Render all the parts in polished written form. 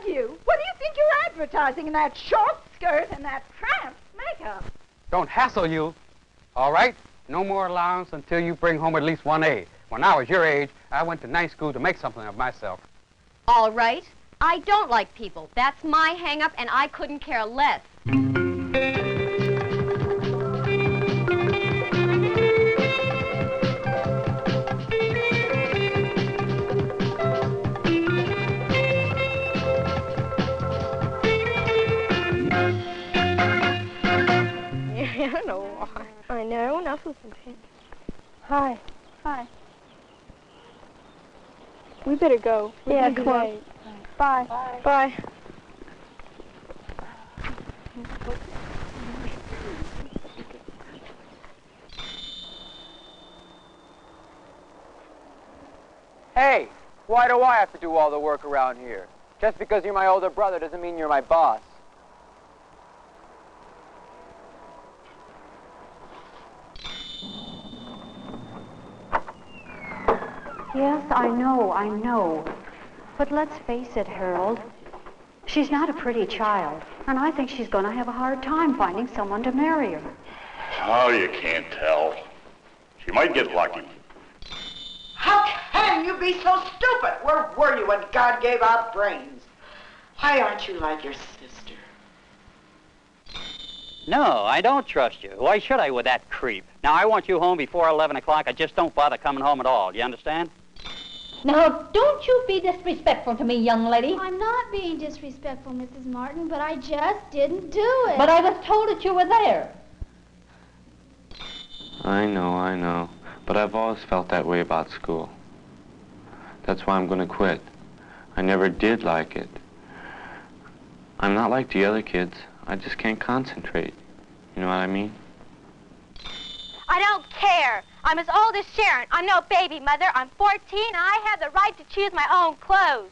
you? What do you think you're advertising in that short skirt and that tramp makeup? Don't hassle you. All right? No more allowance until you bring home at least 1 A. When I was your age, I went to night school to make something of myself. All right. I don't like people. That's my hang-up, and I couldn't care less. I know. Everyone else was in pink. Hi. Hi. We better go. Yeah, come on. Bye. Bye. Bye. Hey, why do I have to do all the work around here? Just because you're my older brother doesn't mean you're my boss. Yes, I know. But let's face it, Harold. She's not a pretty child, and I think she's going to have a hard time finding someone to marry her. Oh, you can't tell. She might get lucky. How can you be so stupid? Where were you when God gave out brains? Why aren't you like your sister? No, I don't trust you. Why should I with that creep? Now, I want you home before 11 o'clock. I just don't bother coming home at all. You understand? Now, don't you be disrespectful to me, young lady. I'm not being disrespectful, Mrs. Martin, but I just didn't do it. But I was told that you were there. I know. But I've always felt that way about school. That's why I'm going to quit. I never did like it. I'm not like the other kids. I just can't concentrate. You know what I mean? I don't care. I'm as old as Sharon. I'm no baby, Mother. I'm 14, and I have the right to choose my own clothes.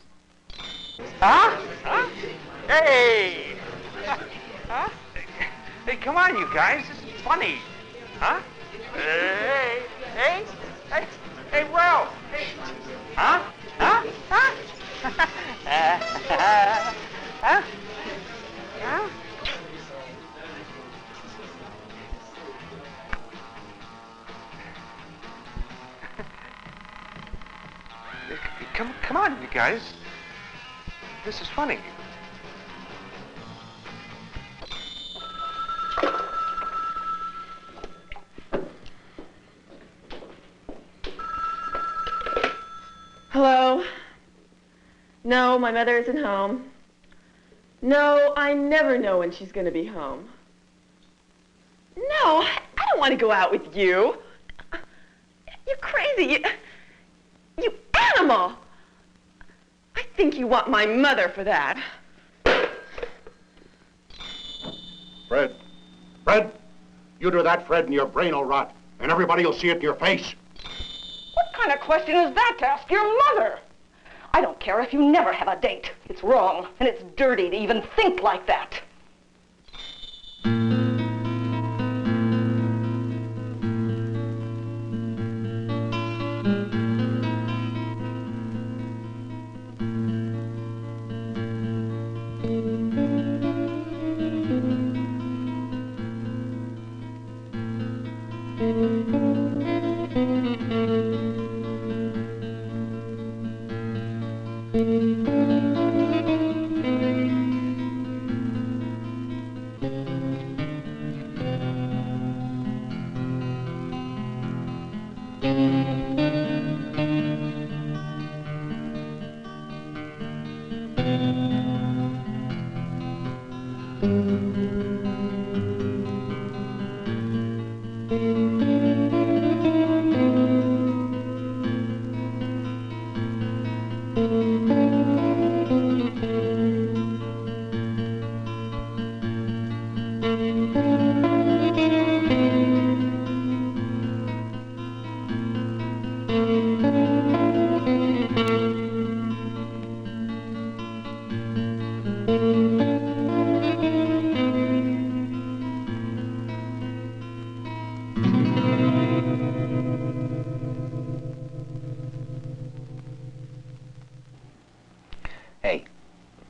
Huh? Hey! Huh? Hey, come on, you guys. This is funny. Huh? Hey, Ralph. Hey. Huh? Huh? Come on, you guys. This is funny. Hello? No, my mother isn't home. No, I never know when she's going to be home. No, I don't want to go out with you. You're crazy. You animal. I think you want my mother for that. Fred, you do that, Fred, and your brain will rot, and everybody will see it in your face. What kind of question is that to ask your mother? I don't care if you never have a date. It's wrong, and it's dirty to even think like that.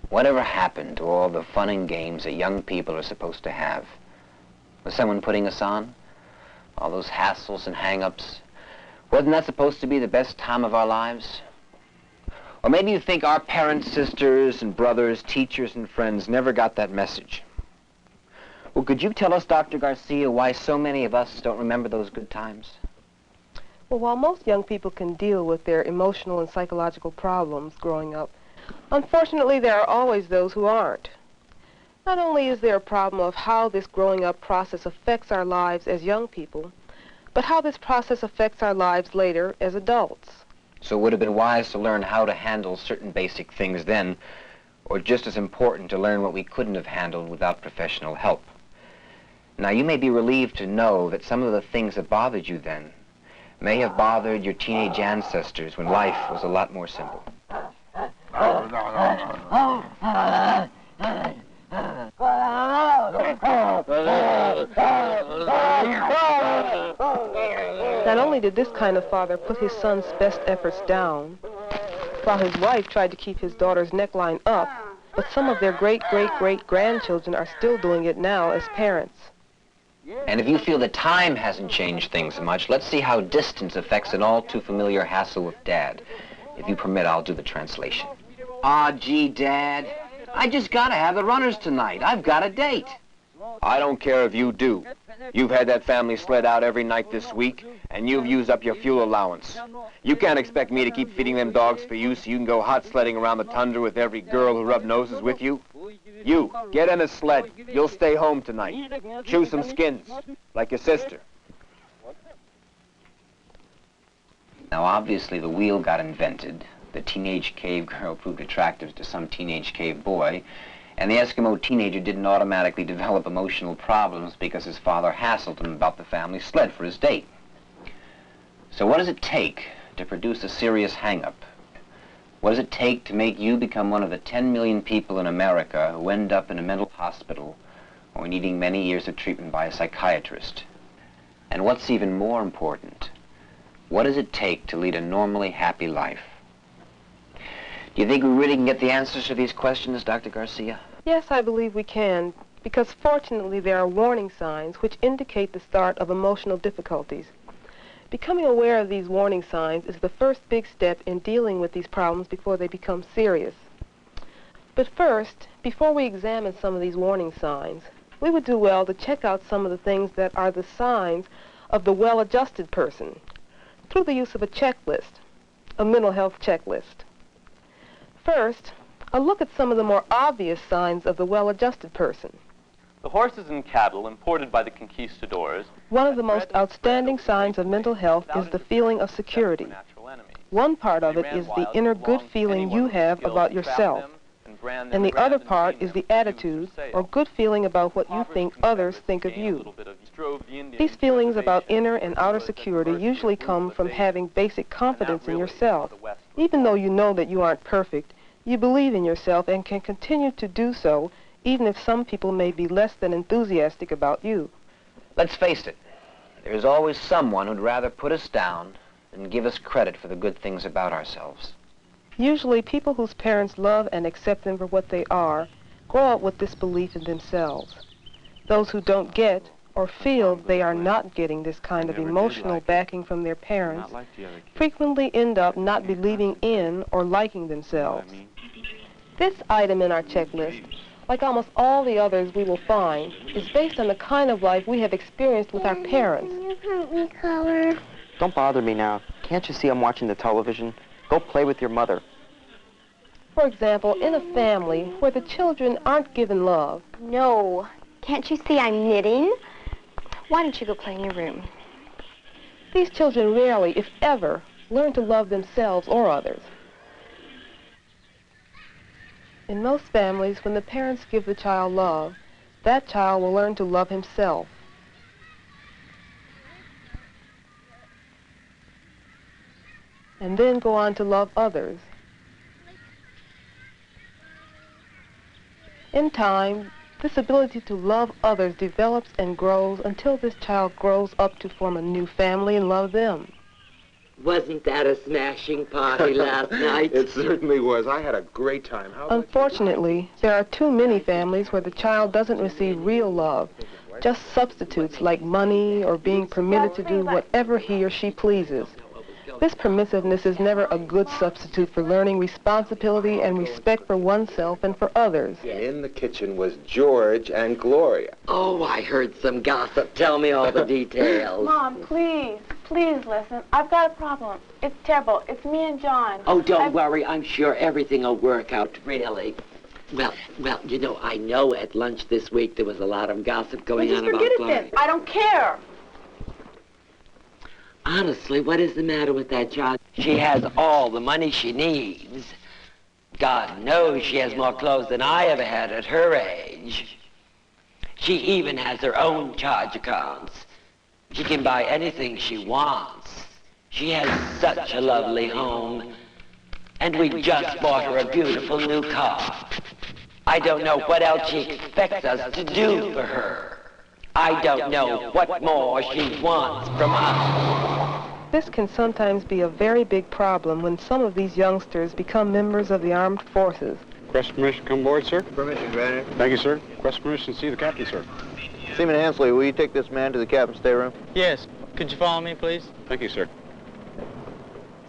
Whatever happened to all the fun and games that young people are supposed to have? Was someone putting us on? All those hassles and hang-ups? Wasn't that supposed to be the best time of our lives? Or maybe you think our parents, sisters, and brothers, teachers, and friends never got that message. Well, could you tell us, Dr. Garcia, why so many of us don't remember those good times? Well, while most young people can deal with their emotional and psychological problems growing up, unfortunately, there are always those who aren't. Not only is there a problem of how this growing up process affects our lives as young people, but how this process affects our lives later as adults. So it would have been wise to learn how to handle certain basic things then, or just as important to learn what we couldn't have handled without professional help. Now, you may be relieved to know that some of the things that bothered you then may have bothered your teenage ancestors when life was a lot more simple. Not only did this kind of father put his son's best efforts down, while his wife tried to keep his daughter's neckline up, but some of their great-great-great-grandchildren are still doing it now as parents. And if you feel that time hasn't changed things much, let's see how distance affects an all-too-familiar hassle with Dad. If you permit, I'll do the translation. Ah, gee, Dad, I just gotta have the runners tonight. I've got a date. I don't care if you do. You've had that family sled out every night this week, and you've used up your fuel allowance. You can't expect me to keep feeding them dogs for you so you can go hot sledding around the tundra with every girl who rubbed noses with you. You, get in a sled. You'll stay home tonight. Chew some skins, like your sister. Now, obviously, the wheel got invented. The teenage cave girl proved attractive to some teenage cave boy, and the Eskimo teenager didn't automatically develop emotional problems because his father hassled him about the family sled for his date. So what does it take to produce a serious hang-up? What does it take to make you become one of the 10 million people in America who end up in a mental hospital or needing many years of treatment by a psychiatrist? And what's even more important, what does it take to lead a normally happy life? Do you think we really can get the answers to these questions, Dr. Garcia? Yes, I believe we can, because fortunately there are warning signs which indicate the start of emotional difficulties. Becoming aware of these warning signs is the first big step in dealing with these problems before they become serious. But first, before we examine some of these warning signs, we would do well to check out some of the things that are the signs of the well-adjusted person through the use of a checklist, a mental health checklist. First, a look at some of the more obvious signs of the well-adjusted person. The horses and cattle imported by the conquistadors. One of the most outstanding signs of mental health is the feeling of security. One part of it is the inner good feeling you have about yourself, and the other part is the attitude or good feeling about what you think others think of you. These feelings about inner and outer security usually come from having basic confidence in yourself. Even though you know that you aren't perfect, you believe in yourself and can continue to do so even if some people may be less than enthusiastic about you. Let's face it, there's always someone who'd rather put us down than give us credit for the good things about ourselves. Usually people whose parents love and accept them for what they are grow up with this belief in themselves. Those who don't get or feel they are not getting this kind of emotional backing from their parents frequently end up not believing in or liking themselves. This item in our checklist, like almost all the others we will find, is based on the kind of life we have experienced with our parents. Can you help me color? Don't bother me now. Can't you see I'm watching the television? Go play with your mother. For example, in a family where the children aren't given love. No. Can't you see I'm knitting? Why don't you go play in your room? These children rarely, if ever, learn to love themselves or others. In most families, when the parents give the child love, that child will learn to love himself. And then go on to love others. In time, this ability to love others develops and grows until this child grows up to form a new family and love them. Wasn't that a smashing party last night? It certainly was. I had a great time. Unfortunately, there are too many families where the child doesn't receive real love, just substitutes like money or being permitted to do whatever he or she pleases. This permissiveness is never a good substitute for learning responsibility and respect for oneself and for others. And in the kitchen was George and Gloria. Oh, I heard some gossip. Tell me all the details. Mom, please listen. I've got a problem. It's terrible. It's me and John. Oh, don't worry. I'm sure everything will work out, really. Well, you know, I know at lunch this week there was a lot of gossip going on about Gloria. Just forget it then. I don't care. Honestly, what is the matter with that child? She has all the money she needs. God knows she has more clothes than I ever had at her age. She even has her own charge accounts. She can buy anything she wants. She has such a lovely home. And we just bought her a beautiful new car. I don't know what else she expects us to do for her. I don't know what more she wants from us. This can sometimes be a very big problem when some of these youngsters become members of the armed forces. Request permission to come aboard, sir? Permission granted. Thank you, sir. Request permission to see the captain, sir. Seaman Hansley, will you take this man to the captain's stateroom? Yes. Could you follow me, please? Thank you, sir.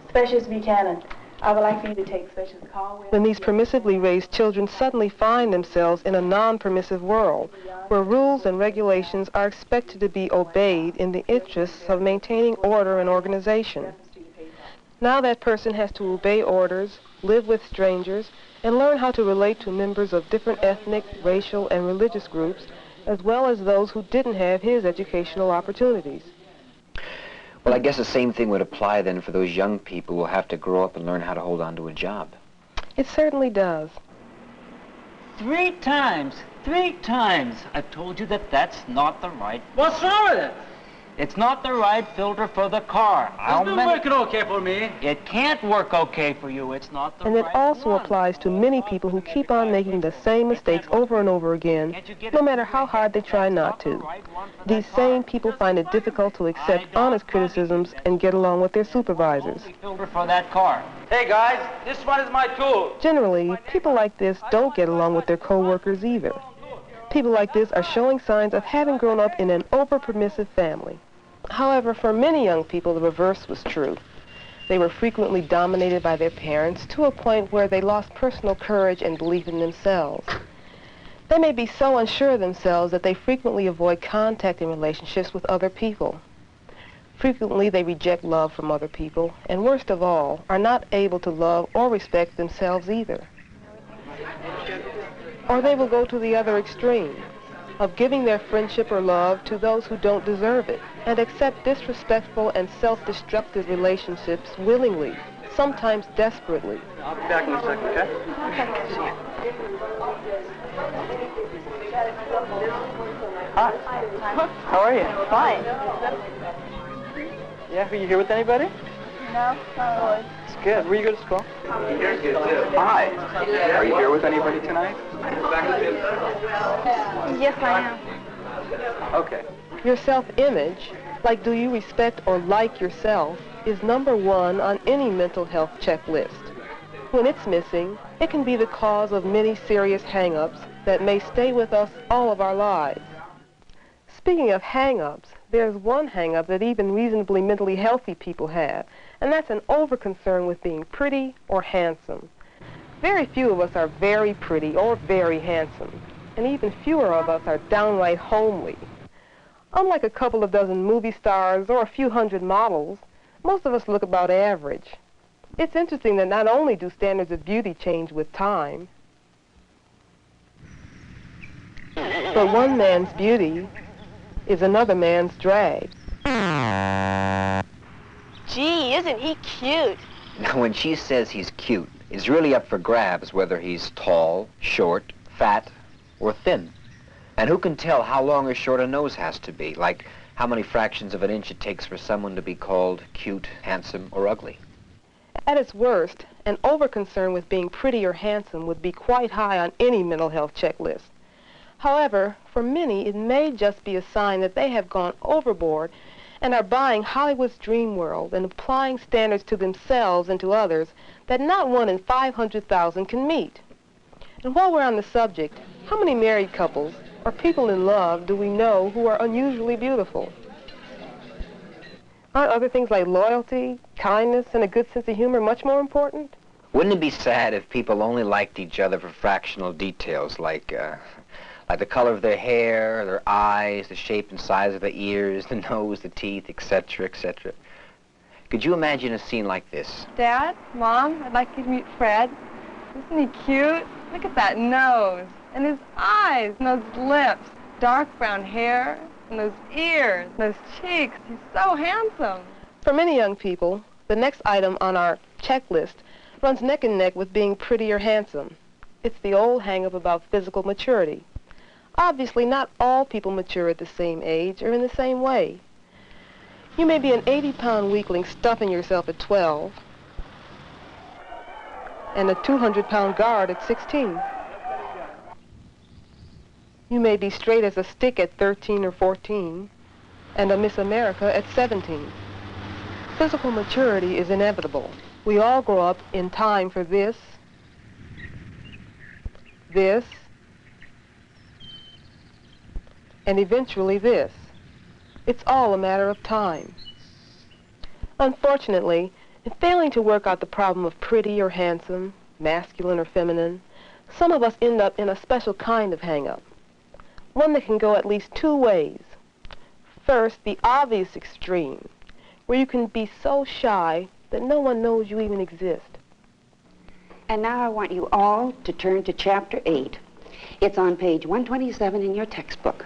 Specialist Buchanan, I would like for you to take Specialist Caldwell. When these permissively raised children suddenly find themselves in a non-permissive world, where rules and regulations are expected to be obeyed in the interests of maintaining order and organization. Now that person has to obey orders, live with strangers, and learn how to relate to members of different ethnic, racial, and religious groups, as well as those who didn't have his educational opportunities. Well, I guess the same thing would apply then for those young people who have to grow up and learn how to hold on to a job. It certainly does. 3 times I've told you that that's not the right... What's wrong with it? It's not the right filter for the car. It's been working okay for me. It can't work okay for you. It's not the right And it also applies to many people who keep on making the same mistakes over and over again, no matter how hard they try not to. These same people find it difficult to accept honest criticisms and get along with their supervisors. filter for that car. Hey, guys, this one is my tool. Generally, people like this don't get along with their co-workers either. People like this are showing signs of having grown up in an over-permissive family. However, for many young people, the reverse was true. They were frequently dominated by their parents to a point where they lost personal courage and belief in themselves. They may be so unsure of themselves that they frequently avoid contact in relationships with other people. Frequently, they reject love from other people, and worst of all, are not able to love or respect themselves either. Or they will go to the other extreme, of giving their friendship or love to those who don't deserve it, and accept disrespectful and self-destructive relationships willingly, sometimes desperately. I'll be back in a second, okay? Hi. How are you? Fine. Yeah, are you here with anybody? No, not really. It's good. Where you go to school? Hi. Are you here with anybody tonight? Yes, I am. Okay. Your self-image, like do you respect or like yourself, is number 1 on any mental health checklist. When it's missing, it can be the cause of many serious hang-ups that may stay with us all of our lives. Speaking of hang-ups, there's one hang-up that even reasonably mentally healthy people have, and that's an over-concern with being pretty or handsome. Very few of us are very pretty or very handsome, and even fewer of us are downright homely. Unlike a couple of dozen movie stars or a few hundred models, most of us look about average. It's interesting that not only do standards of beauty change with time, but one man's beauty is another man's drag. Gee, isn't he cute? Now, when she says he's cute, it's really up for grabs whether he's tall, short, fat, or thin. And who can tell how long or short a nose has to be, like how many fractions of an inch it takes for someone to be called cute, handsome, or ugly. At its worst, an over-concern with being pretty or handsome would be quite high on any mental health checklist. However, for many, it may just be a sign that they have gone overboard and are buying Hollywood's dream world and applying standards to themselves and to others that not one in 500,000 can meet. And while we're on the subject, how many married couples or people in love do we know who are unusually beautiful? Aren't other things like loyalty, kindness, and a good sense of humor much more important? Wouldn't it be sad if people only liked each other for fractional details, like the color of their hair, their eyes, the shape and size of their ears, the nose, the teeth, etc., etc.? Could you imagine a scene like this? Dad, Mom, I'd like you to meet Fred. Isn't he cute? Look at that nose, and his eyes, and those lips, dark brown hair, and those ears, and those cheeks. He's so handsome. For many young people, the next item on our checklist runs neck and neck with being pretty or handsome. It's the old hang-up about physical maturity. Obviously, not all people mature at the same age or in the same way. You may be an 80-pound weakling stuffing yourself at 12 and a 200-pound guard at 16. You may be straight as a stick at 13 or 14 and a Miss America at 17. Physical maturity is inevitable. We all grow up in time for this, and eventually this. It's all a matter of time. Unfortunately, in failing to work out the problem of pretty or handsome, masculine or feminine, some of us end up in a special kind of hang-up. One that can go at least two ways. First, the obvious extreme, where you can be so shy that no one knows you even exist. And now I want you all to turn to Chapter 8. It's on page 127 in your textbook.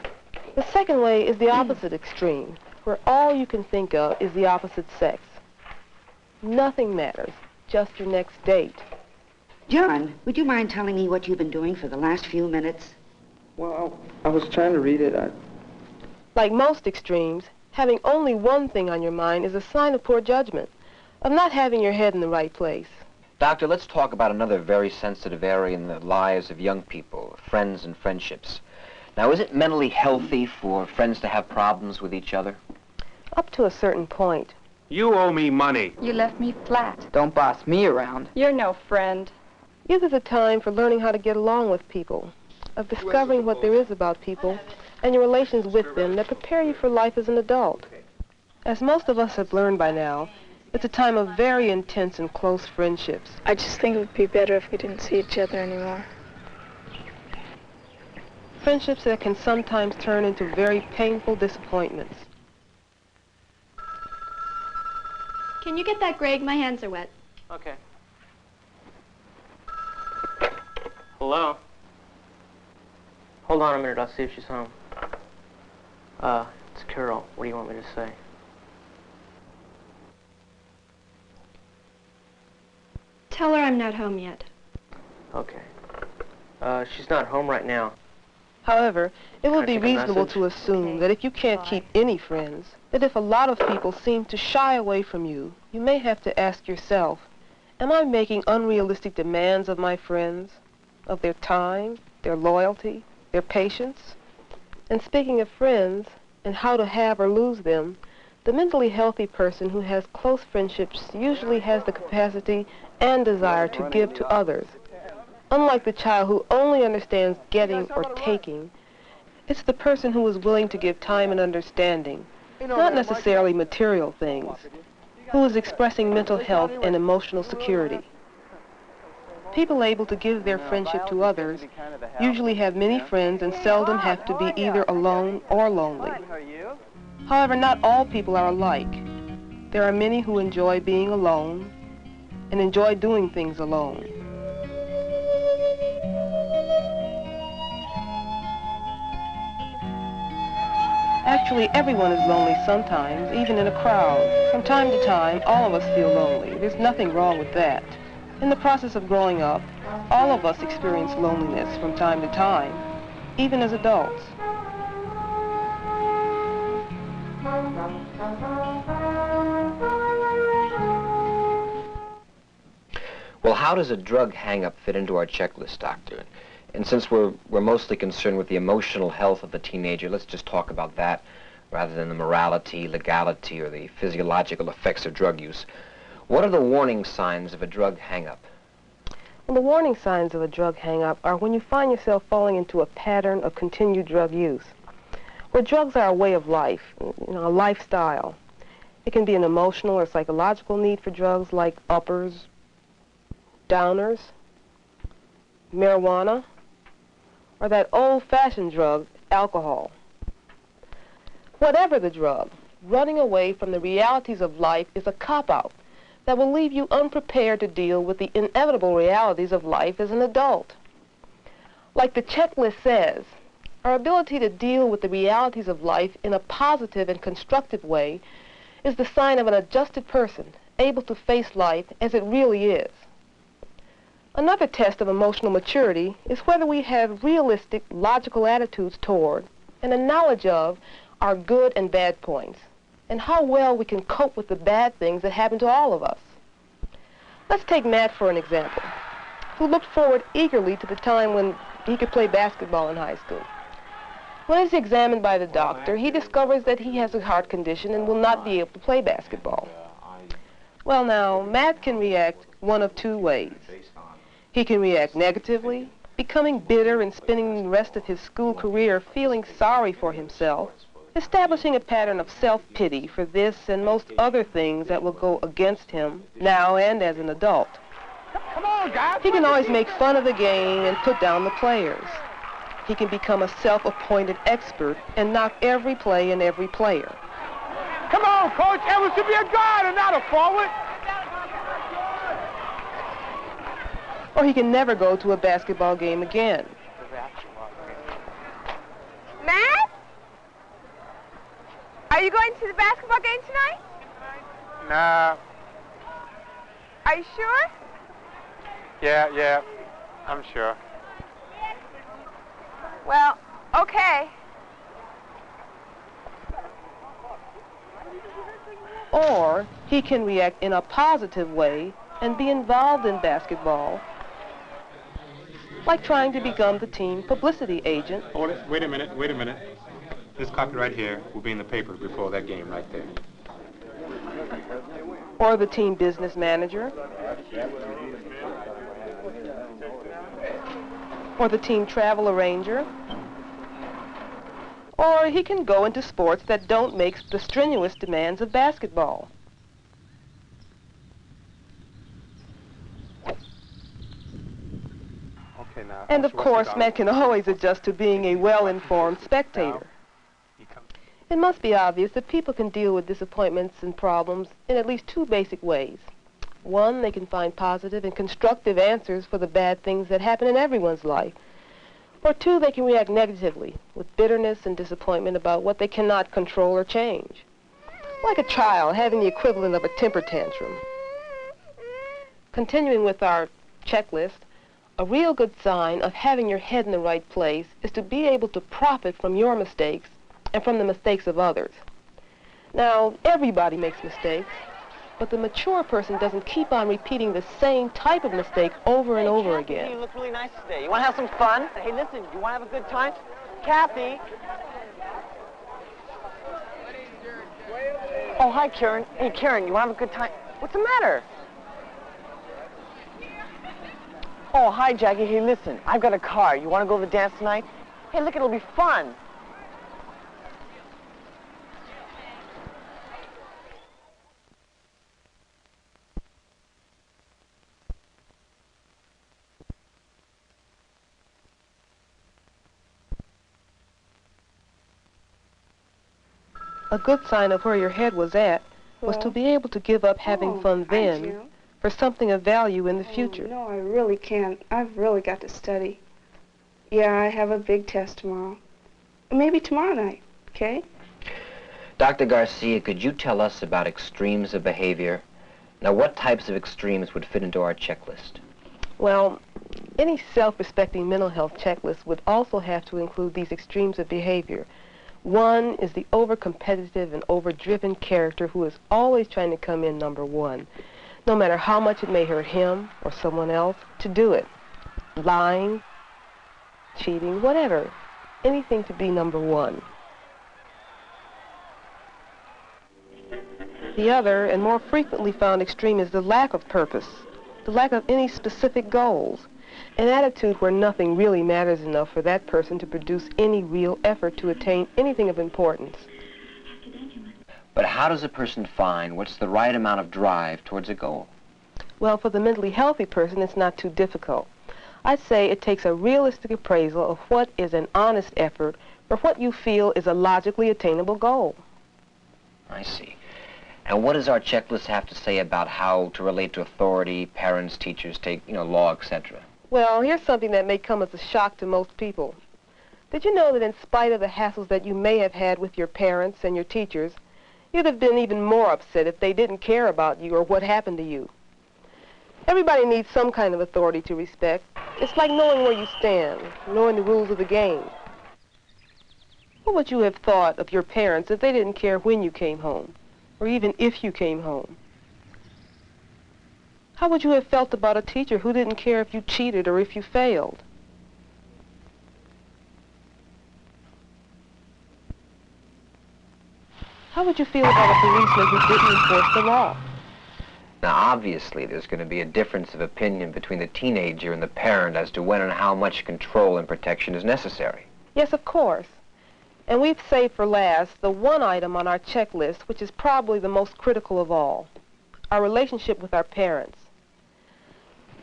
The second way is the opposite extreme, where all you can think of is the opposite sex. Nothing matters, just your next date. John, would you mind telling me what you've been doing for the last few minutes? Well, I was trying to read it. Like most extremes, having only one thing on your mind is a sign of poor judgment, of not having your head in the right place. Doctor, let's talk about another very sensitive area in the lives of young people, friends and friendships. Now, is it mentally healthy for friends to have problems with each other? Up to a certain point. You owe me money. You left me flat. Don't boss me around. You're no friend. Youth is a time for learning how to get along with people, of discovering what there is about people and your relations with them that prepare you for life as an adult. As most of us have learned by now, it's a time of very intense and close friendships. I just think it would be better if we didn't see each other anymore. Friendships that can sometimes turn into very painful disappointments. Can you get that, Greg? My hands are wet. Okay. Hello? Hold on a minute, I'll see if she's home. It's Carol. What do you want me to say? Tell her I'm not home yet. Okay. She's not home right now. However, it would be take a reasonable message? to assume that if you can't keep any friends, that if a lot of people seem to shy away from you, you may have to ask yourself, am I making unrealistic demands of my friends, of their time, their loyalty, their patience? And speaking of friends, and how to have or lose them, the mentally healthy person who has close friendships usually has the capacity and desire to give to others. Unlike the child who only understands getting or taking, it's the person who is willing to give time and understanding, not necessarily material things, who is expressing mental health and emotional security. People able to give their friendship to others usually have many friends and seldom have to be either alone or lonely. However, not all people are alike. There are many who enjoy being alone and enjoy doing things alone. Actually, everyone is lonely sometimes, even in a crowd. From time to time, all of us feel lonely. There's nothing wrong with that. In the process of growing up, all of us experience loneliness from time to time, even as adults. Well, how does a drug hang-up fit into our checklist, Doctor? And since we're mostly concerned with the emotional health of the teenager, let's just talk about that. rather than the morality, legality, or the physiological effects of drug use. What are the warning signs of a drug hang-up? Well, the warning signs of a drug hang-up are when you find yourself falling into a pattern of continued drug use, where drugs are a way of life, a lifestyle. It can be an emotional or psychological need for drugs like uppers, downers, marijuana, or that old-fashioned drug, alcohol. Whatever the drug, running away from the realities of life is a cop-out that will leave you unprepared to deal with the inevitable realities of life as an adult. Like the checklist says, our ability to deal with the realities of life in a positive and constructive way is the sign of an adjusted person, able to face life as it really is. Another test of emotional maturity is whether we have realistic, logical attitudes toward and a knowledge of our good and bad points, and how well we can cope with the bad things that happen to all of us. Let's take Matt for an example, who looked forward eagerly to the time when he could play basketball in high school. When he's examined by the doctor, he discovers that he has a heart condition and will not be able to play basketball. Well, now, Matt can react one of two ways. He can react negatively, becoming bitter and spending the rest of his school career feeling sorry for himself, establishing a pattern of self-pity for this and most other things that will go against him now and as an adult. Come on, guys. He can always make fun of the game and put down the players. He can become a self-appointed expert and knock every play and every player. Come on, Coach. Evans should be a guard and not a forward. Or he can never go to a basketball game again. Matt? Are you going to the basketball game tonight? Nah. Are you sure? Yeah, I'm sure. Well, okay. Or he can react in a positive way and be involved in basketball, like trying to become the team publicity agent. Hold it. Wait a minute. This copy right here will be in the paper before that game right there. Or the team business manager. Or the team travel arranger. Or he can go into sports that don't make the strenuous demands of basketball. Okay, now. And of course, Matt can always adjust to being a well-informed spectator. It must be obvious that people can deal with disappointments and problems in at least two basic ways. One, they can find positive and constructive answers for the bad things that happen in everyone's life. Or two, they can react negatively with bitterness and disappointment about what they cannot control or change. Like a child having the equivalent of a temper tantrum. Continuing with our checklist, a real good sign of having your head in the right place is to be able to profit from your mistakes and from the mistakes of others. Now, everybody makes mistakes, but the mature person doesn't keep on repeating the same type of mistake over and over again. You look really nice today. You want to have some fun? Hey, listen, you want to have a good time? Kathy. Oh, hi, Karen. Hey, Karen, you want to have a good time? What's the matter? Oh, hi, Jackie. Hey, listen, I've got a car. You want to go to the dance tonight? Hey, look, it'll be fun. A good sign of where your head was at was to be able to give up having fun then for something of value in the future. No, I really can't. I've really got to study. Yeah, I have a big test tomorrow. Maybe tomorrow night, okay? Dr. Garcia, could you tell us about extremes of behavior? Now, what types of extremes would fit into our checklist? Well, any self-respecting mental health checklist would also have to include these extremes of behavior. One is the over-competitive and over-driven character who is always trying to come in number one, no matter how much it may hurt him or someone else to do it. Lying, cheating, whatever. Anything to be number one. The other, and more frequently found extreme, is the lack of purpose, the lack of any specific goals, an attitude where nothing really matters enough for that person to produce any real effort to attain anything of importance. But how does a person find what's the right amount of drive towards a goal? Well, for the mentally healthy person, it's not too difficult. I'd say it takes a realistic appraisal of what is an honest effort for what you feel is a logically attainable goal. I see. And what does our checklist have to say about how to relate to authority, parents, teachers, law, etc.? Well, here's something that may come as a shock to most people. Did you know that in spite of the hassles that you may have had with your parents and your teachers, you'd have been even more upset if they didn't care about you or what happened to you? Everybody needs some kind of authority to respect. It's like knowing where you stand, knowing the rules of the game. What would you have thought of your parents if they didn't care when you came home, or even if you came home? How would you have felt about a teacher who didn't care if you cheated or if you failed? How would you feel about a policeman who didn't enforce the law? Now, obviously, there's going to be a difference of opinion between the teenager and the parent as to when and how much control and protection is necessary. Yes, of course. And we've saved for last the one item on our checklist which is probably the most critical of all, our relationship with our parents.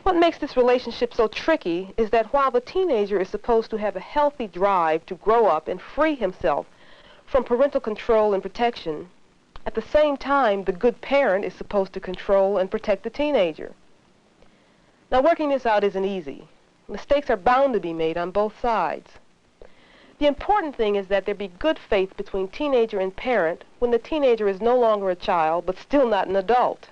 What makes this relationship so tricky is that while the teenager is supposed to have a healthy drive to grow up and free himself from parental control and protection, at the same time, the good parent is supposed to control and protect the teenager. Now, working this out isn't easy. Mistakes are bound to be made on both sides. The important thing is that there be good faith between teenager and parent when the teenager is no longer a child, but still not an adult.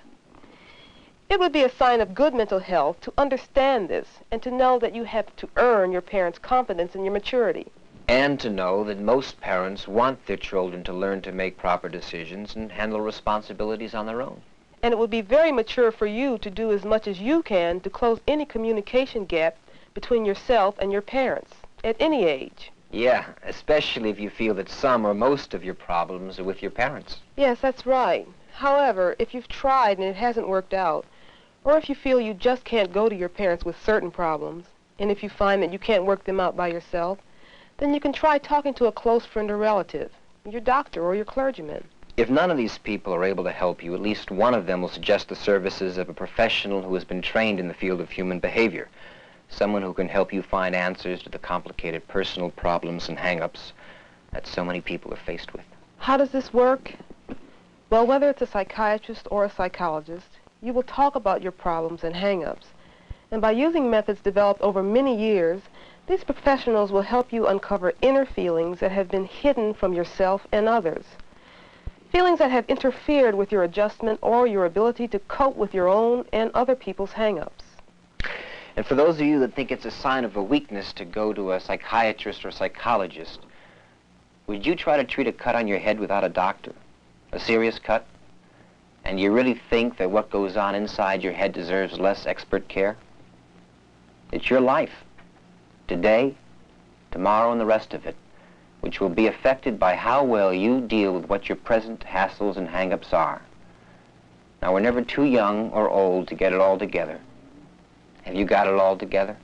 It would be a sign of good mental health to understand this and to know that you have to earn your parents' confidence in your maturity. And to know that most parents want their children to learn to make proper decisions and handle responsibilities on their own. And it would be very mature for you to do as much as you can to close any communication gap between yourself and your parents at any age. Yeah, especially if you feel that some or most of your problems are with your parents. Yes, that's right. However, if you've tried and it hasn't worked out, or if you feel you just can't go to your parents with certain problems, and if you find that you can't work them out by yourself, then you can try talking to a close friend or relative, your doctor or your clergyman. If none of these people are able to help you, at least one of them will suggest the services of a professional who has been trained in the field of human behavior, someone who can help you find answers to the complicated personal problems and hang-ups that so many people are faced with. How does this work? Well, whether it's a psychiatrist or a psychologist, you will talk about your problems and hang-ups. And by using methods developed over many years, these professionals will help you uncover inner feelings that have been hidden from yourself and others. Feelings that have interfered with your adjustment or your ability to cope with your own and other people's hang-ups. And for those of you that think it's a sign of a weakness to go to a psychiatrist or psychologist, would you try to treat a cut on your head without a doctor? A serious cut? And you really think that what goes on inside your head deserves less expert care? It's your life. Today, tomorrow, and the rest of it, which will be affected by how well you deal with what your present hassles and hang-ups are. Now, we're never too young or old to get it all together. Have you got it all together?